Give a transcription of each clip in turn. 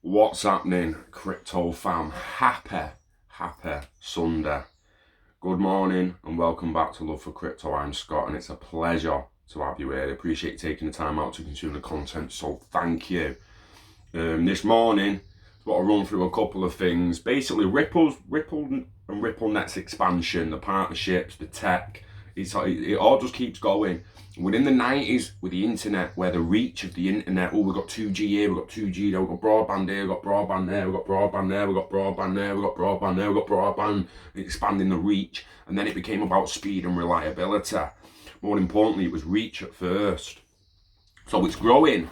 What's happening, crypto fam? Happy Sunday. Good morning and welcome back to Love for Crypto. I'm Scott and it's a pleasure to have you here. I appreciate you taking the time out to consume the content, so thank you. This morning, I want to run through a couple of things. Basically, Ripple and RippleNet's expansion, the partnerships, the tech, it all just keeps going. Within the 90s, with the internet, where the reach of the internet, we've got 2G here, we've got 2G there, we've got broadband here, we've got broadband there, we've got broadband there, we've got broadband there, we've got broadband there, we've got broadband, expanding the reach, and then it became about speed and reliability. More importantly, it was reach at first. So it's growing.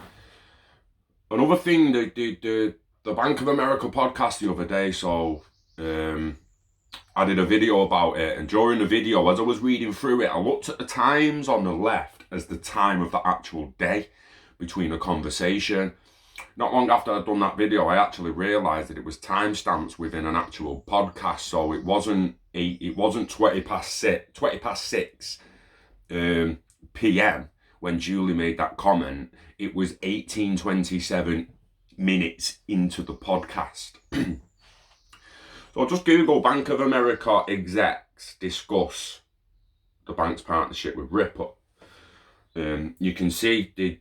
Another thing, the Bank of America podcast the other day, I did a video about it, and during the video, as I was reading through it, I looked at the times on the left as the time of the actual day between a conversation. Not long after I'd done that video, I actually realised that it was timestamps within an actual podcast, so it wasn't 20 past 6 p.m. when Julie made that comment. It was 18:27 minutes into the podcast. So just Google Bank of America execs discuss the bank's partnership with Ripple. You can see the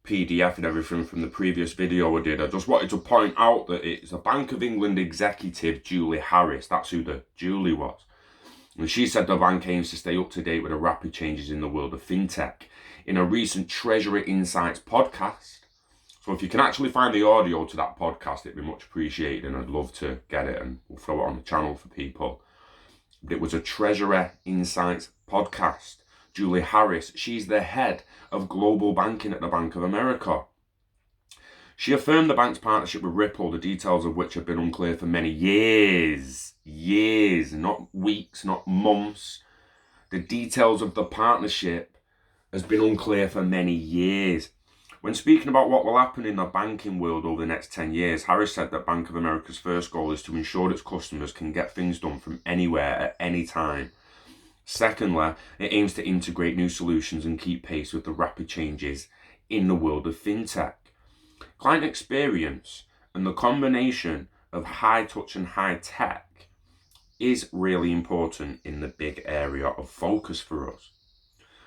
PDF and everything from the previous video I did. I just wanted to point out that it's a Bank of England executive, Julie Harris. That's who the Julie was. And she said the bank aims to stay up to date with the rapid changes in the world of fintech. In a recent Treasury Insights podcast, so if you can actually find the audio to that podcast, it'd be much appreciated, and I'd love to get it, and we'll throw it on the channel for people. But it was a Treasury Insights podcast. Julie Harris, she's the head of global banking at the Bank of America. She affirmed the bank's partnership with Ripple, the details of which have been unclear for many years, not weeks, not months. The details of the partnership has been unclear for many years. When speaking about what will happen in the banking world over the next 10 years, Harris said that Bank of America's first goal is to ensure its customers can get things done from anywhere at any time. Secondly, it aims to integrate new solutions and keep pace with the rapid changes in the world of fintech. Client experience and the combination of high touch and high tech is really important in the big area of focus for us.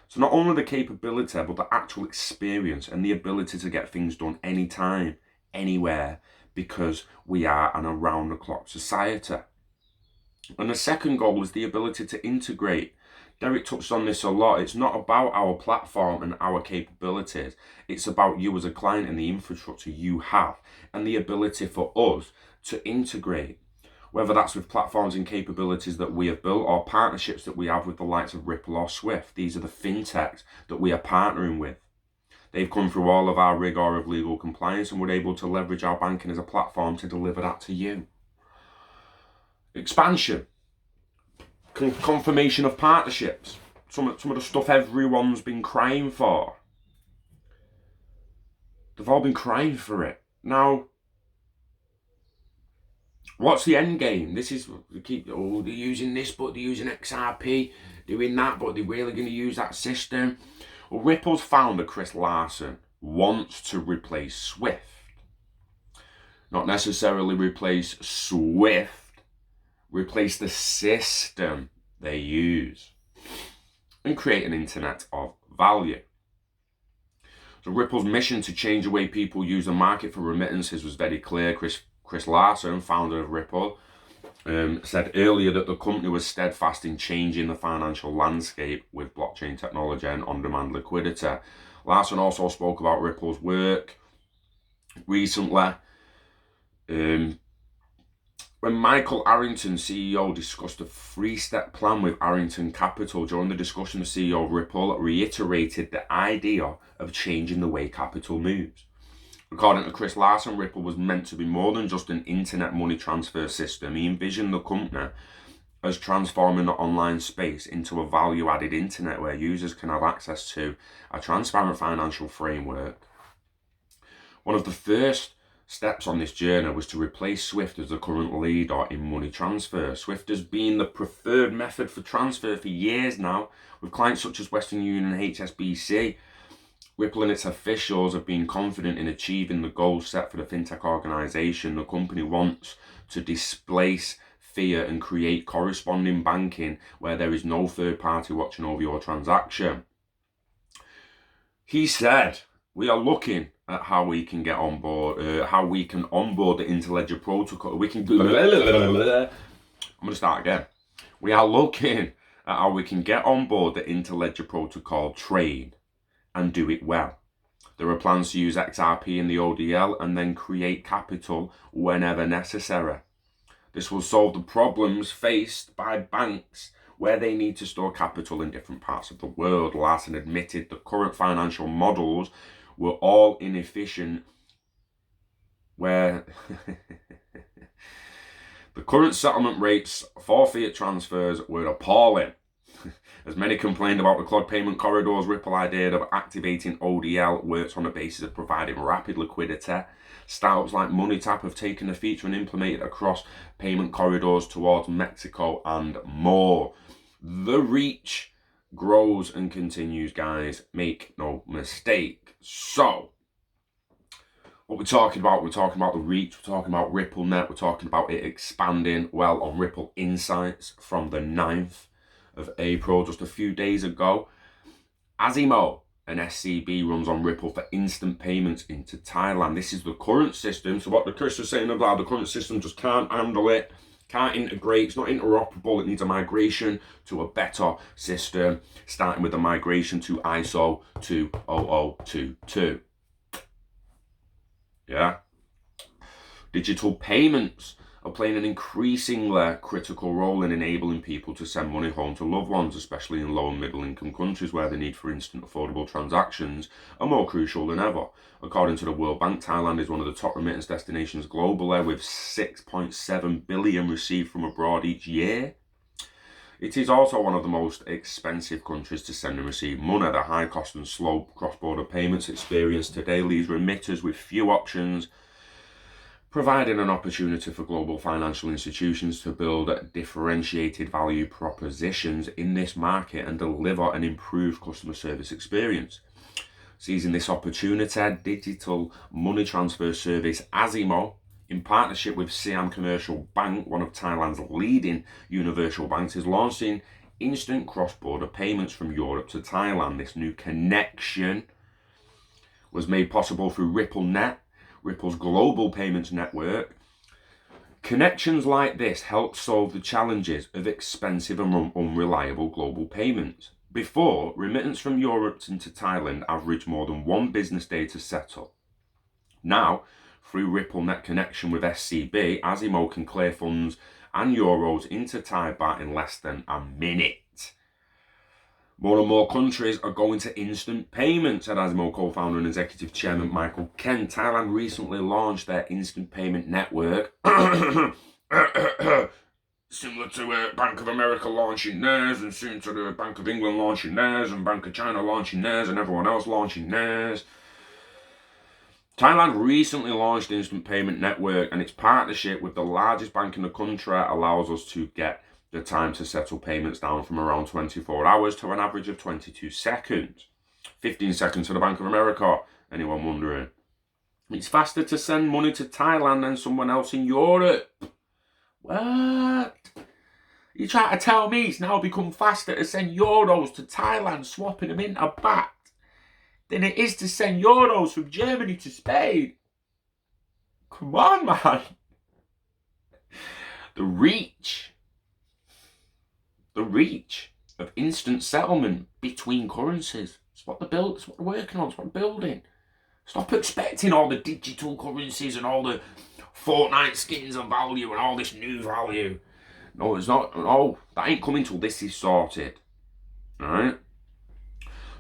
So not only the capability, but the actual experience and the ability to get things done anytime, anywhere, because we are an around-the-clock society. And the second goal is the ability to integrate. Derek touched on this a lot. It's not about our platform and our capabilities. It's about you as a client and the infrastructure you have and the ability for us to integrate. Whether that's with platforms and capabilities that we have built or partnerships that we have with the likes of Ripple or Swift. These are the fintechs that we are partnering with. They've come through all of our rigor of legal compliance, and we're able to leverage our banking as a platform to deliver that to you. Expansion. Confirmation of partnerships. Some of the stuff everyone's been crying for. They've all been crying for it. Now, what's the end game? This is, they're using this, but they're using XRP, doing that, but they're really going to use that system. Well, Ripple's founder, Chris Larsen, wants to replace Swift. Not necessarily replace Swift, replace the system they use, and create an internet of value. So Ripple's mission to change the way people use the market for remittances was very clear. Chris Larsen, founder of Ripple, said earlier that the company was steadfast in changing the financial landscape with blockchain technology and on-demand liquidity. Larsen also spoke about Ripple's work recently. When Michael Arrington, CEO, discussed a 3-step plan with Arrington Capital, during the discussion, the CEO of Ripple reiterated the idea of changing the way capital moves. According to Chris Larsen, Ripple was meant to be more than just an internet money transfer system. He envisioned the company as transforming the online space into a value-added internet where users can have access to a transparent financial framework. One of the first steps on this journey was to replace Swift as the current leader in money transfer. Swift has been the preferred method for transfer for years now, with clients such as Western Union and HSBC Ripple and its officials have been confident in achieving the goals set for the fintech organization. The company wants to displace fiat and create corresponding banking where there is no third party watching over your transaction. He said, we are looking at how we can get on board, how we can onboard the Interledger protocol. We are looking at how we can get on board the Interledger protocol train and do it well. There are plans to use XRP in the ODL and then create capital whenever necessary. This will solve the problems faced by banks where they need to store capital in different parts of the world. Larsen admitted the current financial models were all inefficient where the current settlement rates for fiat transfers were appalling. As many complained about the clogged payment corridors, Ripple idea of activating ODL works on the basis of providing rapid liquidity. Startups like MoneyTap have taken the feature and implemented it across payment corridors towards Mexico and more. The reach grows and continues, guys. Make no mistake. So, what we're talking about the reach, we're talking about RippleNet, we're talking about it expanding, well, on Ripple Insights from the 9th of April, just a few days ago. Asimo, an SCB, runs on Ripple for instant payments into Thailand. This is the current system. So what the Chris was saying about the current system just can't handle it, can't integrate, it's not interoperable, it needs a migration to a better system, starting with the migration to ISO 20022. Yeah. Digital payments are playing an increasingly critical role in enabling people to send money home to loved ones, especially in low and middle income countries where the need for instant affordable transactions are more crucial than ever. According to the World Bank, Thailand is one of the top remittance destinations globally, with 6.7 billion received from abroad each year. It is also one of the most expensive countries to send and receive money. The high cost and slow cross-border payments experienced today leaves remitters with few options, providing an opportunity for global financial institutions to build differentiated value propositions in this market and deliver an improved customer service experience. Seizing this opportunity, digital money transfer service Asimo, in partnership with Siam Commercial Bank, one of Thailand's leading universal banks, is launching instant cross-border payments from Europe to Thailand. This new connection was made possible through RippleNet, Ripple's global payments network. Connections like this help solve the challenges of expensive and unreliable global payments. Before, remittance from Europe into Thailand averaged more than one business day to settle. Now, through RippleNet connection with SCB, Asimo can clear funds and euros into Thai baht in less than a minute. More and more countries are going to instant payments, said Asimo co-founder and executive chairman Michael Ken. Thailand recently launched their instant payment network, similar to Bank of America launching theirs, and soon to the Bank of England launching theirs, and Bank of China launching theirs, and everyone else launching theirs. Thailand recently launched the instant payment network, and its partnership with the largest bank in the country allows us to get the time to settle payments down from around 24 hours to an average of 22 seconds. 15 seconds for the Bank of America, anyone wondering? It's faster to send money to Thailand than someone else in Europe. What? You trying to tell me it's now become faster to send euros to Thailand, swapping them into baht, than it is to send euros from Germany to Spain? Come on, man. The reach of instant settlement between currencies. It's what they're working on, it's what they're building. Stop expecting all the digital currencies and all the Fortnite skins of value and all this new value. No, it's not. No, that ain't coming till this is sorted. Alright?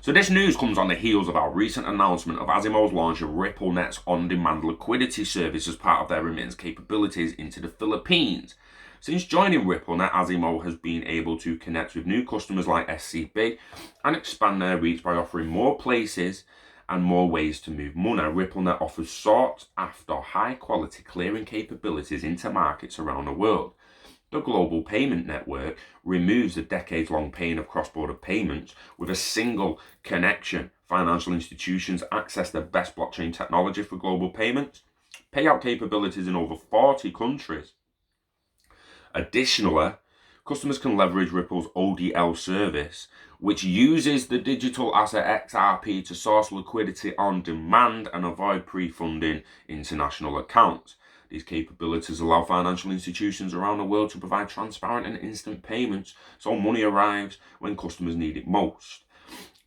So this news comes on the heels of our recent announcement of Asimo's launch of RippleNet's on-demand liquidity service as part of their remittance capabilities into the Philippines. Since joining RippleNet, Asimo has been able to connect with new customers like SCB and expand their reach by offering more places and more ways to move money. RippleNet offers sought-after high-quality clearing capabilities into markets around the world. The global payment network removes the decades-long pain of cross-border payments with a single connection financial institutions access the best blockchain technology for global payments, payout capabilities in over 40 countries. Additionally, customers can leverage Ripple's ODL service, which uses the digital asset XRP to source liquidity on demand and avoid pre-funding international accounts. These capabilities allow financial institutions around the world to provide transparent and instant payments, so money arrives when customers need it most.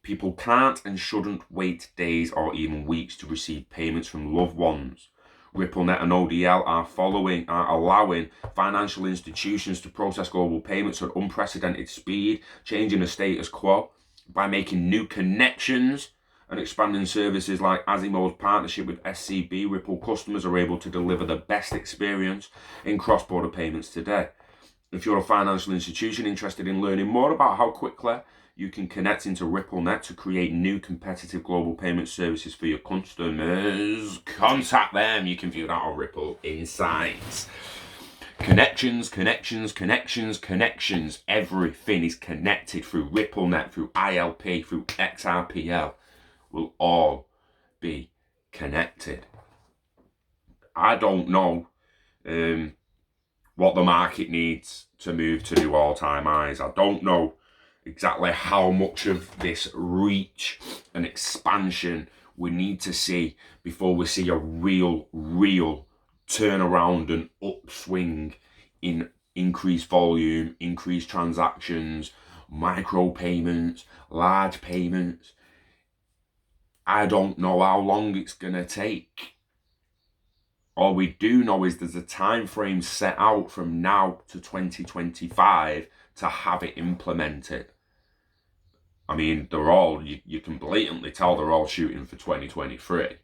People can't and shouldn't wait days or even weeks to receive payments from loved ones. RippleNet and ODL are allowing financial institutions to process global payments at unprecedented speed, changing the status quo by making new connections and expanding services like Asimo's partnership with SCB. Ripple customers are able to deliver the best experience in cross-border payments today. If you're a financial institution interested in learning more about how quickly you can connect into RippleNet to create new competitive global payment services for your customers, contact them. You can view that on Ripple Insights. Connections. Everything is connected through RippleNet, through ILP, through XRPL. Will all be connected. I don't know what the market needs to move to new all-time highs. I don't know exactly how much of this reach and expansion we need to see before we see a real turnaround and upswing in increased volume, increased transactions, micro payments, large payments. I don't know how long it's going to take. All we do know is there's a time frame set out from now to 2025 to have it implemented. I mean, they're all, you can blatantly tell they're all shooting for 2023.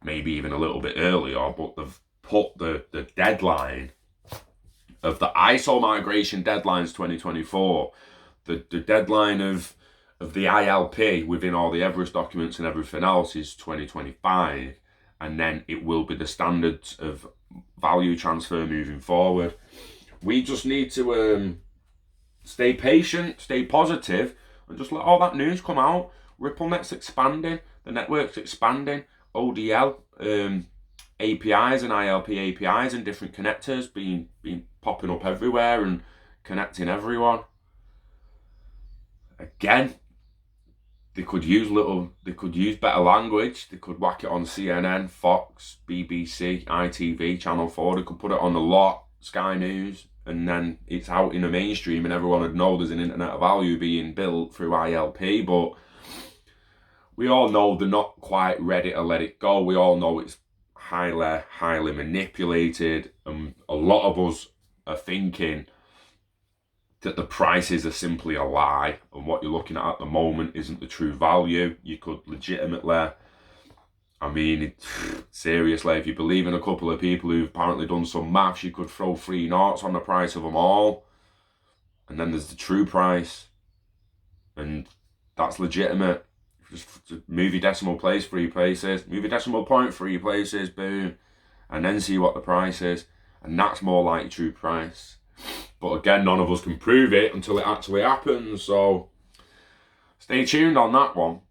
Maybe even a little bit earlier, but they've put the deadline of the ISO migration deadlines 2024, the deadline of the ILP within all the Everest documents and everything else is 2025, and then it will be the standards of value transfer moving forward. We just need to stay patient, stay positive, and just let all that news come out. RippleNet's expanding, the network's expanding, ODL APIs and ILP APIs and different connectors being popping up everywhere and connecting everyone. Again, they could use better language. They could whack it on CNN, Fox, BBC, ITV, Channel 4. They could put it on the lot, Sky News, and then it's out in the mainstream and everyone would know there's an internet of value being built through ILP. But we all know they're not quite ready to let it go. We all know it's highly manipulated, and a lot of us are thinking that the prices are simply a lie, and what you're looking at the moment isn't the true value. You could legitimately, I mean, seriously, if you believe in a couple of people who've apparently done some maths, you could throw 3 noughts on the price of them all, and then there's the true price, and that's legitimate. Just move your decimal place 3 places, move your decimal point 3 places, boom, and then see what the price is, and that's more like true price. But again, none of us can prove it until it actually happens, so stay tuned on that one.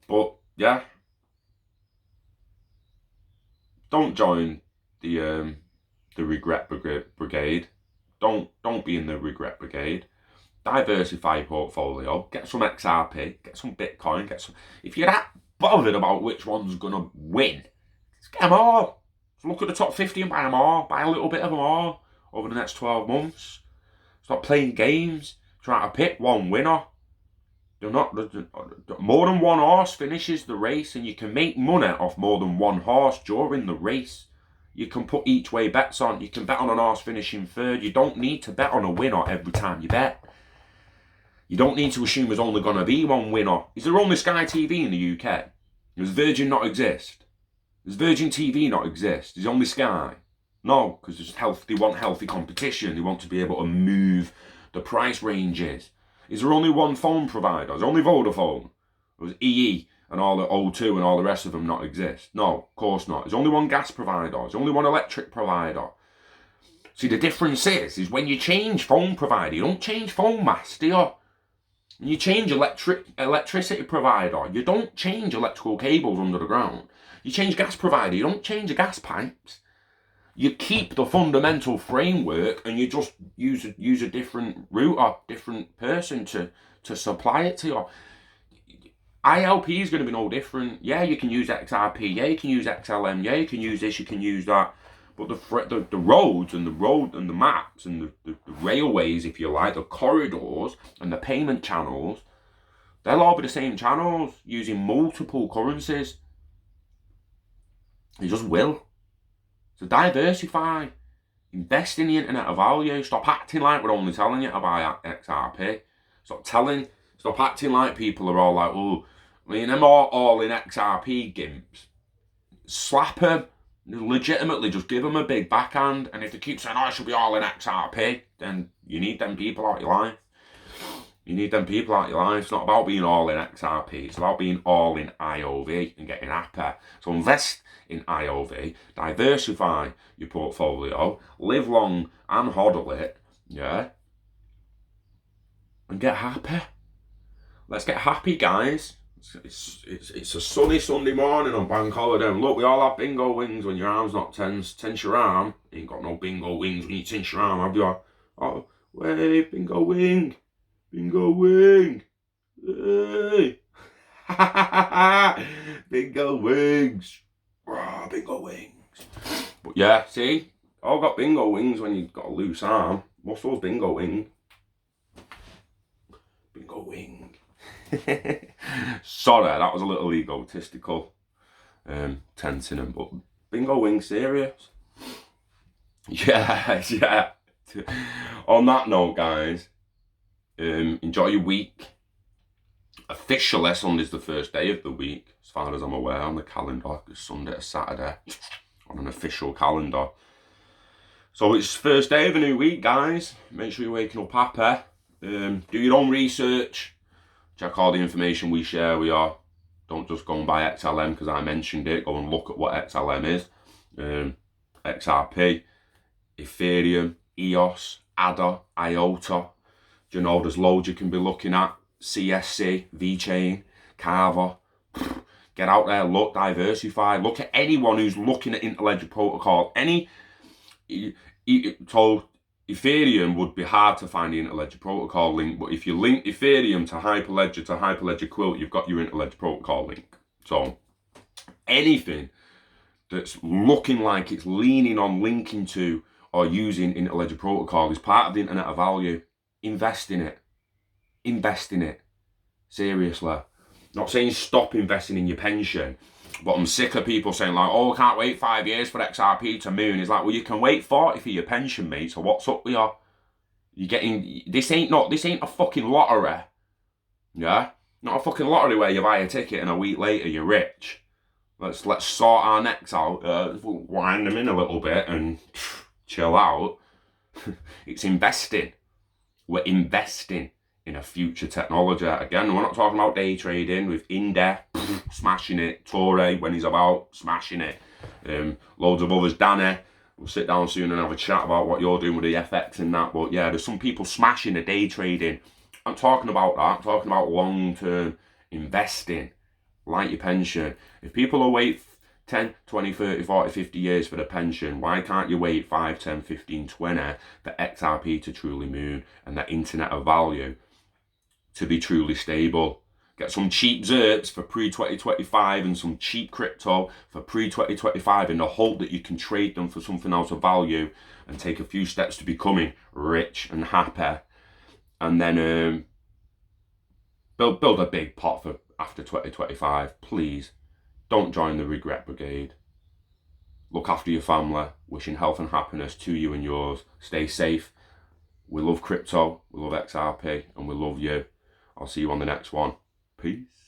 But yeah, don't join the regret brigade. Don't be in the regret brigade. Diversify your portfolio. Get some XRP. Get some Bitcoin. If you're that bothered about which one's gonna win, just get them all. Just look at the top 50 and buy them all. Buy a little bit of them all over the next 12 months. Stop playing games, trying to pick one winner. More than one horse finishes the race, and you can make money off more than one horse during the race. You can put each way bets on. You can bet on an horse finishing third. You don't need to bet on a winner every time you bet. You don't need to assume there's only going to be one winner. Is there only Sky TV in the UK? Does Virgin not exist? Does Virgin TV not exist? Is only Sky? No, because they want healthy competition. They want to be able to move the price ranges. Is there only one phone provider? Is only Vodafone? Or is EE and all the O2 and all the rest of them not exist? No, of course not. There's only one gas provider. There's only one electric provider. See, the difference is when you change phone provider, you don't change phone masts, do you? You change electricity provider. You don't change electrical cables under the ground. You change gas provider. You don't change the gas pipes. You keep the fundamental framework, and you just use a different router, different person to supply it to you. ILP is going to be no different. Yeah, you can use XRP. Yeah, you can use XLM. Yeah, you can use this. You can use that. But the roads and the maps and the railways, if you like, the corridors and the payment channels, they'll all be the same channels using multiple currencies. You just will. So diversify. Invest in the internet of value. Stop acting like we're only telling you to buy XRP. Stop acting like people are all like, oh, I mean, them all in XRP gimps. Slap them. Legitimately, just give them a big backhand. And if they keep saying, oh, I should be all in XRP, then you need them people out of your life. You need them people out of your life. It's not about being all in XRP. It's about being all in IoV and getting happy. So invest in IoV. Diversify your portfolio. Live long and hodl it. Yeah. And get happy. Let's get happy, guys. It's a sunny Sunday morning on bank holiday. And look, we all have bingo wings when your arm's not tense. Tense your arm. You ain't got no bingo wings when you tense your arm, have you? Oh, wait, bingo wing. Bingo wing. Hey. Bingo wings. Oh, bingo wings. But yeah, see? All got bingo wings when you've got a loose arm. What's those bingo wing? Bingo wing. Sorry, that was a little egotistical tensing him, but bingo wing serious. Yeah. On that note, guys, enjoy your week. Officially, Sunday's the first day of the week, as far as I'm aware, on the calendar. It's Sunday to Saturday on an official calendar. So it's first day of a new week, guys. Make sure you're waking up happy. Do your own research. Check all the information we share. Don't just go and buy XLM because I mentioned it. Go and look at what XLM is. XRP, Ethereum, EOS, ADA, IOTA. Do you know there's loads you can be looking at? CSC, VeChain, Carver. Get out there, look, diversify. Look at anyone who's looking at Interledger Protocol. So Ethereum would be hard to find the Interledger Protocol link, but if you link Ethereum to Hyperledger Quilt, you've got your Interledger Protocol link. So anything that's looking like it's leaning on linking to or using Interledger Protocol is part of the Internet of Value. Invest in it. Invest in it. Seriously. Not saying stop investing in your pension, but I'm sick of people saying like, oh, I can't wait 5 years for XRP to moon. It's like, well, you can wait 40 for your pension, mate. So what's up with you? You're getting, this ain't a fucking lottery. Yeah? Not a fucking lottery where you buy a ticket and a week later you're rich. Let's sort our necks out, wind them in a little bit and chill out. It's investing. We're investing in a future technology. Again, we're not talking about day trading with Inde, smashing it, Torre, when he's about, smashing it. Loads of others, Danny. We'll sit down soon and have a chat about what you're doing with the FX and that. But yeah, there's some people smashing the day trading. I'm talking about that. I'm talking about long-term investing, like your pension. If people will wait 10, 20, 30, 40, 50 years for the pension, why can't you wait 5, 10, 15, 20 for XRP to truly moon and that Internet of Value to be truly stable? Get some cheap zerts for pre-2025 and some cheap crypto for pre-2025 in the hope that you can trade them for something else of value and take a few steps to becoming rich and happy. And then build a big pot for after 2025. Please don't join the regret brigade. Look after your family. Wishing health and happiness to you and yours. Stay safe. We love crypto. We love XRP. And we love you. I'll see you on the next one. Peace.